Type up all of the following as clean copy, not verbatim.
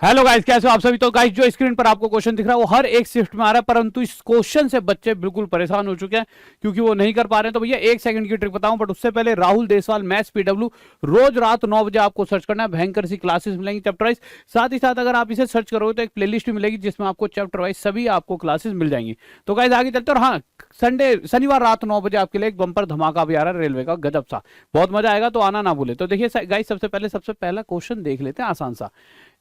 Hello guys, कैसे हो आप सभी। तो गाइस जो स्क्रीन पर आपको क्वेश्चन दिख रहा है वो हर एक शिफ्ट में आ रहा है, परंतु इस क्वेश्चन से बच्चे बिल्कुल परेशान हो चुके हैं क्योंकि वो नहीं कर पा रहे हैं। तो भैया 1 सेकंड की ट्रिक बताऊं, बट उससे पहले राहुल देसवाल मैथ्स पीडब्ल्यू रोज रात 9 बजे आपको सर्च करना है। भयंकर सी क्लासेस मिलेंगी चैप्टर वाइज। साथ ही साथ अगर आप इसे सर्च करोगे तो एक प्लेलिस्ट भी मिलेगी जिसमें आपको चैप्टर वाइज सभी आपको क्लासेस मिल जाएंगी। तो गाइस आगे चलते हैं। और हाँ, शनिवार रात 9 बजे आपके लिए एक बम्पर धमाका भी आ रहा है रेलवे का, गजब सा, बहुत मजा आएगा, तो आना ना भूले। तो देखिए गाइस, सबसे पहला क्वेश्चन देख लेते हैं, आसान सा।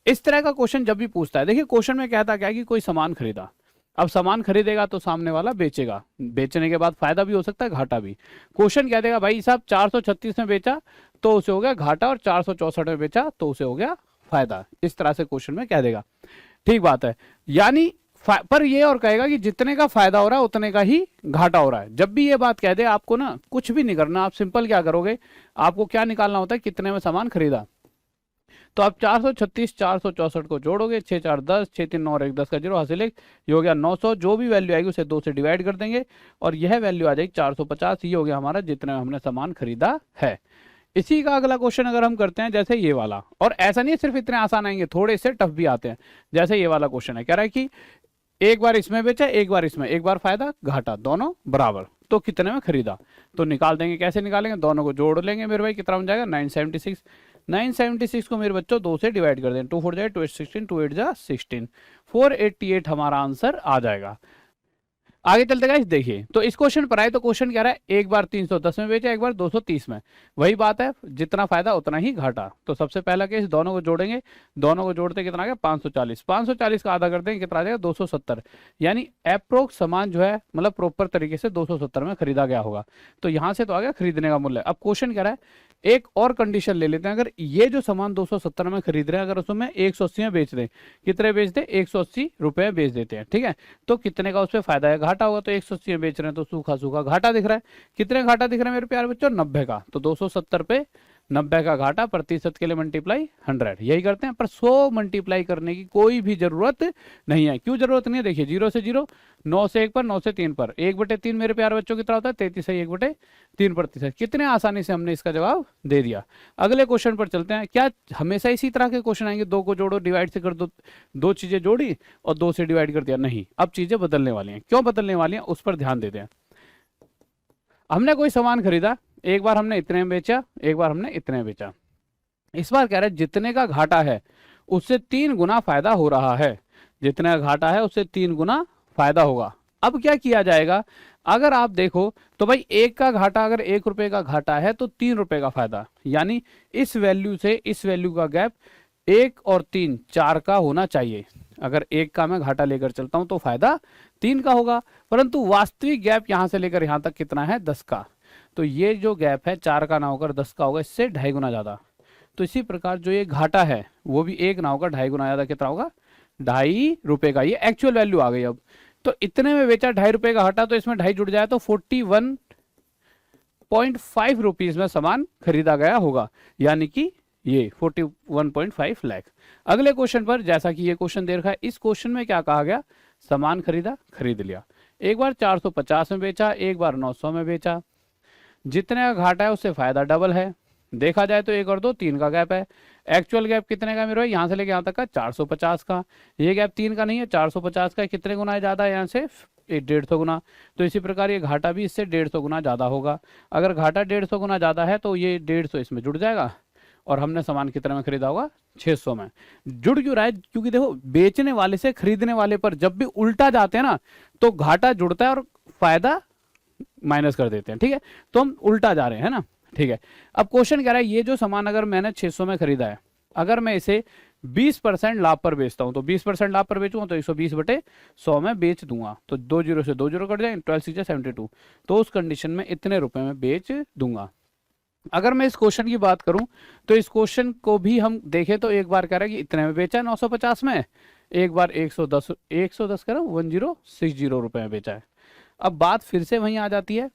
इस तरह का क्वेश्चन जब भी पूछता है, देखिए क्वेश्चन में कहता क्या है कि कोई सामान खरीदा। अब सामान खरीदेगा तो सामने वाला बेचेगा, बेचने के बाद फायदा भी हो सकता है, घाटा भी। क्वेश्चन कह देगा भाई साहब 436 में बेचा तो उसे हो गया घाटा, और 464 में बेचा तो उसे हो गया फायदा। इस तरह से क्वेश्चन में कह देगा, ठीक बात है। यानी पर ये और कहेगा कि जितने का फायदा हो रहा है उतने का ही घाटा हो रहा है। जब भी ये बात कह दे आपको ना कुछ भी नहीं करना, आप सिंपल क्या करोगे, आपको क्या निकालना होता है, कितने में सामान खरीदा। तो आप 436 464 को जोड़ोगे, 6 4 10, 6 3 9 और 1 10 का 0 हासिल, एक ये हो गया 900। जो भी वैल्यू आएगी उसे 2 से डिवाइड कर देंगे और यह वैल्यू आ जाएगी 450। ये हो गया हमारा जितने में हमने सामान खरीदा है। इसी का अगला क्वेश्चन अगर हम करते हैं जैसे ये वाला, और ऐसा नहीं है सिर्फ इतने आसान आएंगे, थोड़े से टफ भी आते हैं। जैसे ये वाला क्वेश्चन है, कह रहा है कि एक बार इसमें बेचा, एक बार इसमें, एक बार फायदा घाटा, दोनों बराबर, तो कितने में खरीदा। तो निकाल देंगे, कैसे निकालेंगे, दोनों को जोड़ लेंगे मेरे भाई, कितना बन जाएगा 976। 976 को मेरे बच्चों 2 से डिवाइड कर दें, 2 4 जाए 2 8 16, 2 8 जा 16, 488 हमारा आंसर आ जाएगा। आगे चलते गाइस, देखिए तो इस क्वेश्चन पर आए तो क्वेश्चन कह रहा है एक बार 310 में बेचा, एक बार 230 में। वही बात है, जितना फायदा उतना ही घाटा। तो सबसे पहला केस, दोनों को जोड़ेंगे, दोनों को जोड़ते कितना आ गया 540। 540 का आधा कर देंगे, कितना आ जाएगा 270। यानी अप्रोक्स सामान जो है मतलब प्रॉपर तरीके से 270 में खरीदा गया होगा। तो यहां से तो आ गया खरीदने का मूल्य। अब क्वेश्चन कह रहा है एक और कंडीशन ले लेते हैं, अगर ये जो सामान 270 में खरीद रहे हैं, अगर उसमें 180 में बेच दें, कितने बेच दें 180 रुपए बेच देते हैं, ठीक है। तो कितने का उसमें फायदा है, घाटा होगा। तो 180 में बेच रहे हैं तो सूखा सूखा घाटा दिख रहा है। कितने घाटा दिख रहा है मेरे प्यारे बच्चों, 90 का। तो 270 पे 90 का घाटा, प्रतिशत के लिए मल्टीप्लाई 100, यही करते हैं। पर 100 मल्टीप्लाई करने की कोई भी जरूरत नहीं है। क्यों जरूरत नहीं है, देखिए 0 से 0, 9 से 1 पर, 9 से 3 पर, 1/3 मेरे प्यारे बच्चों कितना होता है 33 है, 1/3%। कितने आसानी से हमने इसका जवाब दे दिया। अगले क्वेश्चन पर चलते हैं। क्या हमेशा इसी तरह के क्वेश्चन आएंगे, 2 को जोड़ो डिवाइड से कर दो, 2 चीजें जोड़ी और 2 से डिवाइड कर दिया? नहीं, अब चीजें बदलने वाली हैं। क्यों बदलने वाली हैं उस पर ध्यान देते हैं। हमने कोई सामान खरीदा, एक बार हमने इतने में बेचा, एक बार हमने इतने में बेचा। इस बार कह रहे हैं जितने का घाटा है उससे 3 गुना फायदा हो रहा है। जितने का घाटा है उससे 3 गुना फायदा होगा। अब क्या किया जाएगा, अगर आप देखो तो भाई एक का घाटा, अगर 1 रुपए का घाटा है तो 3 रुपए का फायदा, यानी इस वैल्यू से इस वैल्यू का गैप 1 और 3 4 का होना चाहिए। अगर 1 का मैं घाटा लेकर चलता हूं तो फायदा 3 का होगा, परंतु वास्तविक गैप यहां से लेकर यहां तक कितना है 10 का। तो ये जो गैप है 4 का ना होकर 10 का होगा, इससे 2.5 गुना ज्यादा। तो इसी प्रकार जो ये घाटा है वो भी 1 ना होकर 2.5 गुना ज्यादा, कितना होगा 2.5 रुपए का। ये एक्चुअल वैल्यू आ गई। अब तो इतने में बेचा 2.5 रुपए का घाटा, तो इसमें 2.5 जुड़ जाए तो 41.5 रुपीज में सामान खरीदा गया होगा, यानी कि ये 41.5 लाख। अगले क्वेश्चन पर, जैसा कि ये क्वेश्चन दे रखा है, इस क्वेश्चन में क्या कहा गया, सामान खरीदा, खरीद लिया। एक बार 450 में बेचा, एक बार 900 में बेचा। जितने का घाटा है उससे फायदा डबल है। देखा जाए तो 1 और 2 3 का गैप है। एक्चुअल गैप कितने का मेरे भाई, यहाँ से लेके यहाँ तक का 450 का। ये गैप 3 का नहीं है, 450 का। कितने गुना है ज्यादा, यहाँ से 150 गुना। तो इसी प्रकार ये घाटा भी इससे 150 गुना ज्यादा होगा। अगर घाटा 150 गुना ज्यादा है तो ये 150 इसमें जुड़ जाएगा, और हमने सामान कितने में खरीदा होगा 600 में। जुड़ क्यों रहा है, क्योंकि देखो बेचने वाले से खरीदने वाले पर जब भी उल्टा जाते हैं ना तो घाटा जुड़ता है और फायदा माइनस कर देते हैं, ठीक है। तो हम उल्टा जा रहे हैं ना, ठीक है। अब क्वेश्चन कह रहा है ये जो सामान अगर मैंने 600 में खरीदा है, अगर मैं इसे 20% लाभ पर बेचता हूं, तो 20% लाभ पर बेचूंगा तो 120/100 में बेच दूंगा। तो 2 0 से 2 0 कट जाए, 12 6 72। तो उस कंडीशन में इतने रुपए में बेच दूंगा। अगर मैं इस क्वेश्चन की बात करूं तो इस क्वेश्चन को भी हम देखें तो एक बार कह रहा है कि इतने में बेचा है 950 में, एक बार 110 करो 1060 रुपए में बेचा है। अब बात फिर से वहीं आ जाती है।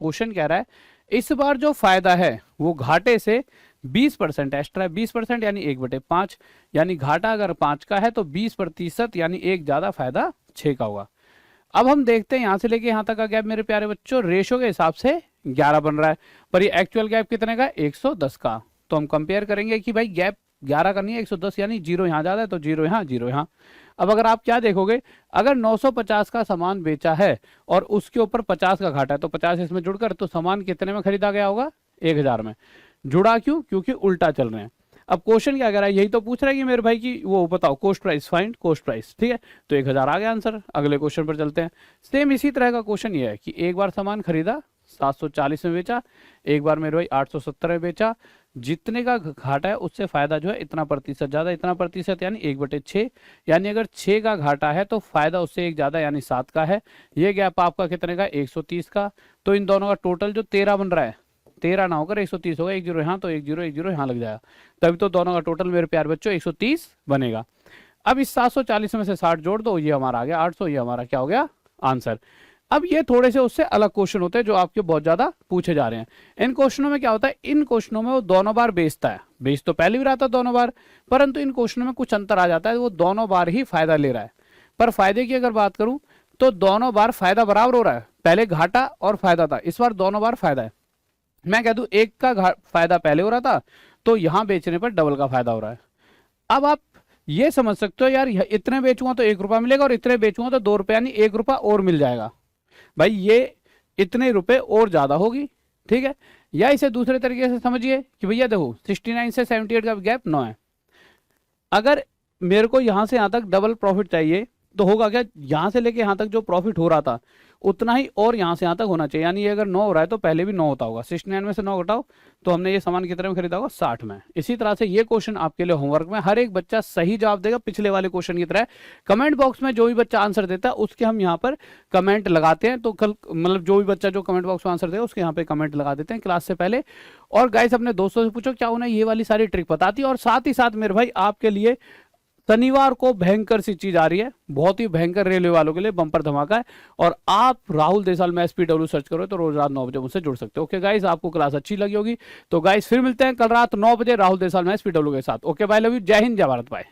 क्वेश्चन कह रहा है इस बार जो फायदा है वो घाटे से 20% एक्स्ट्रा है। 20% यानी 1/5, यानी घाटा अगर 5 का है तो 20% यानी 1 ज्यादा, फायदा 6 का होगा। अब हम देखते हैं यहां से लेके यहां तक का गैप मेरे प्यारे बच्चों रेशो के हिसाब से 11 बन रहा है, पर ये एक्चुअल गैप कितने का 110 का। तो हम कंपेयर करेंगे कि भाई गैप 11 का नहीं है 110, यानी 0 यहाँ ज्यादा है तो 0 यहाँ 0 यहाँ। अब अगर आप क्या देखोगे, अगर 950 का सामान बेचा है और उसके ऊपर 50 का घाटा है तो 50 इसमें जुड़कर तो सामान कितने में खरीदा गया होगा, 1000 में। जुड़ा क्यों, क्योंकि उल्टा चल रहे हैं। अब क्वेश्चन क्या कह रहा है, यही तो पूछ रहा है कि मेरे भाई की वो बताओ cost price, find cost price, ठीक है। तो 1000 आ गया आंसर। अगले क्वेश्चन पर चलते हैं। सेम इसी तरह का क्वेश्चन ये है कि एक बार सामान खरीदा 740 में बेचा, एक बार मेरे भाई 870 में बेचा, जितने का घाटा है उससे फायदा जो है इतना प्रतिशत ज्यादा, इतना प्रतिशत यानी 1/6, यानी अगर 6 का घाटा है तो फायदा उससे एक ज्यादा यानी 7 का है। ये गैप आपका कितने का, 130 का। तो इन दोनों का टोटल जो 13 बन रहा है, 13 ना होकर 130 होगा, 1 0 यहाँ तो 1 0 यहाँ लग जाएगा, तभी तो दोनों का टोटल मेरे प्यार बच्चों 130 बनेगा। अब इस 740 में से 60 जोड़ दो, ये हमारा आ गया 800, ये हमारा क्या हो गया आंसर। अब ये थोड़े से उससे अलग क्वेश्चन होते हैं जो आपके बहुत ज्यादा पूछे जा रहे हैं। इन क्वेश्चनों में क्या होता है, इन क्वेश्चनों में वो दोनों बार बेचता है, बेच तो पहले भी रहा था दोनों बार, परंतु इन क्वेश्चनों में कुछ अंतर आ जाता है, वो दोनों बार ही फायदा ले रहा है। पर फायदे की अगर बात करूं तो दोनों बार फायदा बराबर हो रहा है, पहले घाटा और फायदा था, इस बार दोनों बार फायदा है। मैं कह दूं एक का फायदा पहले हो रहा था तो यहां बेचने पर डबल का फायदा हो रहा है। अब आप ये समझ सकते हो यार, इतने बेचूंगा तो 1 रुपया मिलेगा और इतने बेचूंगा तो 2 रुपया, यानी 1 रुपया और मिल जाएगा। भाई ये इतने रुपए और ज्यादा होगी, ठीक है। या इसे दूसरे तरीके से समझिए कि भैया देखो 69 से 78 का गैप 9 है, अगर मेरे को यहां से यहां तक डबल प्रॉफिट चाहिए तो होगा क्या, यहां से लेके यहां तक जो प्रॉफिट हो रहा था उतना ही और यहां से यहां तक होना चाहिए, यानी ये अगर 9 हो रहा है तो पहले भी 9 होता होगा। 69 में से 9 घटाओ तो हमने ये सामान कितने में खरीदा होगा, 60 में। इसी तरह से ये क्वेश्चन आपके लिए होमवर्क में, हर एक बच्चा सही जवाब देगा पिछले वाले क्वेश्चन की तरह। कमेंट बॉक्स में जो भी बच्चा आंसर देता है उसके हम यहाँ पर कमेंट लगाते हैं, तो कल मतलब जो भी बच्चा जो कमेंट बॉक्स में आंसर देगा उसके यहाँ पे कमेंट लगा देते हैं क्लास से पहले। और गाइस अपने दोस्तों से पूछो क्या उन्हें ये वाली सारी ट्रिक बताती है। और साथ ही साथ मेरे भाई आपके लिए शनिवार को भयंकर सी चीज आ रही है, बहुत ही भयंकर, रेलवे वालों के लिए बम्पर धमाका है। और आप राहुल देसाल में SPW सर्च करो तो रोज रात 9 बजे मुझसे जुड़ सकते हो। ओके गाइस, आपको क्लास अच्छी लगी होगी तो गाइस फिर मिलते हैं कल रात 9 बजे राहुल देसाल में SPW के साथ। ओके बाय, लव यू, जय हिंद, जय भारत, बाय।